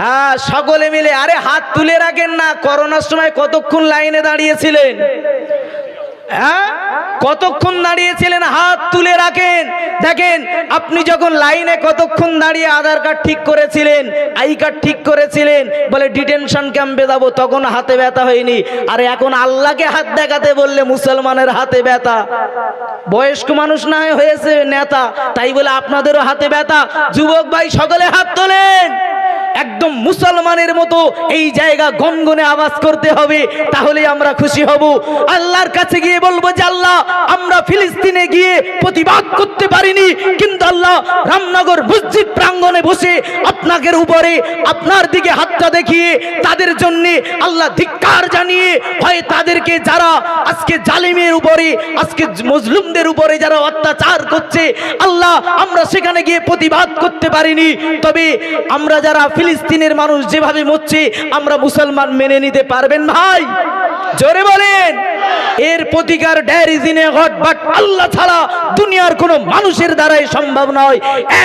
হ্যাঁ, সকলে মিলে আরে হাত তুলে রাখেন না। করোনার সময় কতক্ষণ লাইনে দাঁড়িয়েছিলেন? হ্যাঁ, কতক্ষণ দাঁড়িয়েছিলেন? হাত তুলে রাখেন। দেখেন আপনি যখন লাইনে কতক্ষণ দাঁড়িয়ে আধার কার্ড ঠিক করেছিলেন, আই কার্ড ঠিক করেছিলেন, বলে ডিটেনশন ক্যাম্পে যাবো, তখন হাতে ব্যথা হয়নি। আর এখন আল্লাহকে হাত দেখাতে বললে মুসলমানের হাতে ব্যথা। বয়স্ক মানুষ না হয়েছে নেতা, তাই বলে আপনাদেরও হাতে ব্যথা। যুবক ভাই সকলে হাত তোলেন। একদম মুসলমানের মতো এই জায়গা গনগনে আওয়াজ করতে হবে, তাহলে আমরা খুশি হব। আল্লাহর কাছে গিয়ে বলবো যে আল্লাহ, আমরা ফিলিস্তিনে গিয়ে প্রতিবাদ করতে পারিনি, কিন্তু আল্লাহ রামনগর মসজিদ প্রাঙ্গণে বসে আপনাদের উপরে আপনার দিকে হাতটা দেখিয়ে তাদের জন্য আল্লাহ ধিক্কার জানিয়ে, হয় তাদেরকে যারা আজকে জালিমের উপরে, আজকে মজলুমদের উপরে যারা অত্যাচার করছে, আল্লাহ আমরা সেখানে গিয়ে প্রতিবাদ করতে পারিনি। তবে আমরা যারা ফিলিস্তিনের মানুষ যেভাবে মরছে, আমরা মুসলমান মেনে নিতে পারবেন ভাই? জোরে বলেন। এর প্রতিকার ডায়রিজিনে গড, বাট আল্লাহ ছাড়া দুনিয়ার কোনো মানুষের দ্বারাই সম্ভব নয়।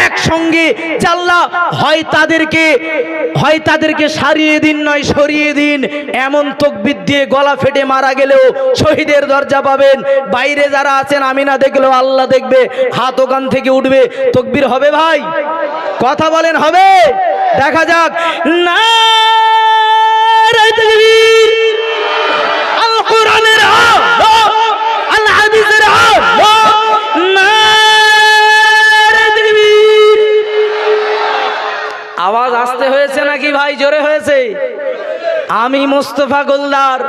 একসঙ্গে আল্লাহ হয় তাদেরকে সারিয়ে দিন, নয় সরিয়ে দিন। এমন তাকবীর দিয়ে গলা ফেটে মারা গেলেও শহীদের দরজা পাবেন। বাইরে যারা আছেন আমি না দেখলেও আল্লাহ দেখবে, হাত ওখান থেকে উঠবে, তাকবীর হবে ভাই? কথা বলেন হবে? দেখা যাক। নারে তাকবীর, আল কোরআনের আল হাদিসের নারে তাকবীর। আওয়াজ আসতে হয়েছে নাকি ভাই? জোরে হয়েছে? আমি মোস্তফা গোলদার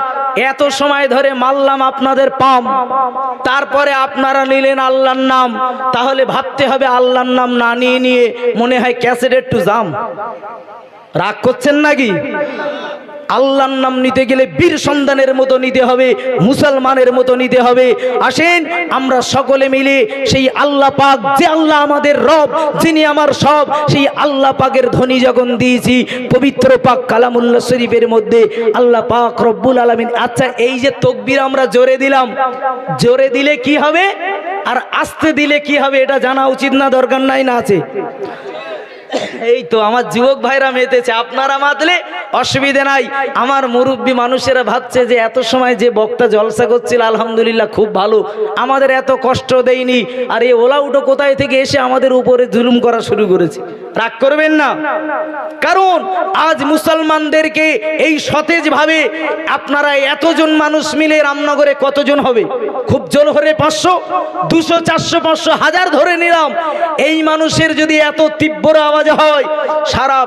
এত সময় ধরে মারলাম আপনাদের পাম, তারপরে আপনারা নিলেন আল্লাহর নাম। তাহলে ভাবতে হবে আল্লাহর নাম না নিয়ে মনে হয় ক্যাসেট একটু জাম। রাগ করছেন নাকি? আল্লাহর নাম নিতে গেলে বীর সন্তানের মতো নিতে হবে, মুসলমানের মতো নিতে হবে। আসেন আমরা সকলে মিলে সেই আল্লাহ পাক, যে আল্লাহ আমাদের রব, যিনি আমার সব, সেই আল্লাহ পাকের ধ্বনি যখন দিয়েছি পবিত্র পাক কালামুল্লাহ শরীফের মধ্যে, আল্লাহ পাক রব্বুল আলামিন। আচ্ছা, এই যে তাকবীর আমরা জোরে দিলাম, জোরে দিলে কি হবে আর আস্তে দিলে কি হবে এটা জানা উচিত না দরকার নাই? না আছে? এই তো আমার যুবক ভাইরা মেতেছে, আপনারা মাতলে অসুবিধা নাই। আমার মুরব্বী মানুষেরা ভাবছে যে এত সময় যে বক্তা জলসা করছিল আলহামদুলিল্লাহ খুব ভালো, আমাদের এত কষ্ট দেয়নি। আর এই ওলা উঠো কোথায় থেকে এসে আমাদের উপরে জুলুম করা শুরু করেছে। রাগ করবেন না, কারণ আজ মুসলমানদেরকে এই সতেজ ভাবে আপনারা এতজন মানুষ মিলে রামনগরে কতজন হবে? খুব জোর হলে 500, 200, 400, 500, 1000 ধরে নিলাম। এই মানুষের যদি এত তীব্র আওয়াজ হয়, সারা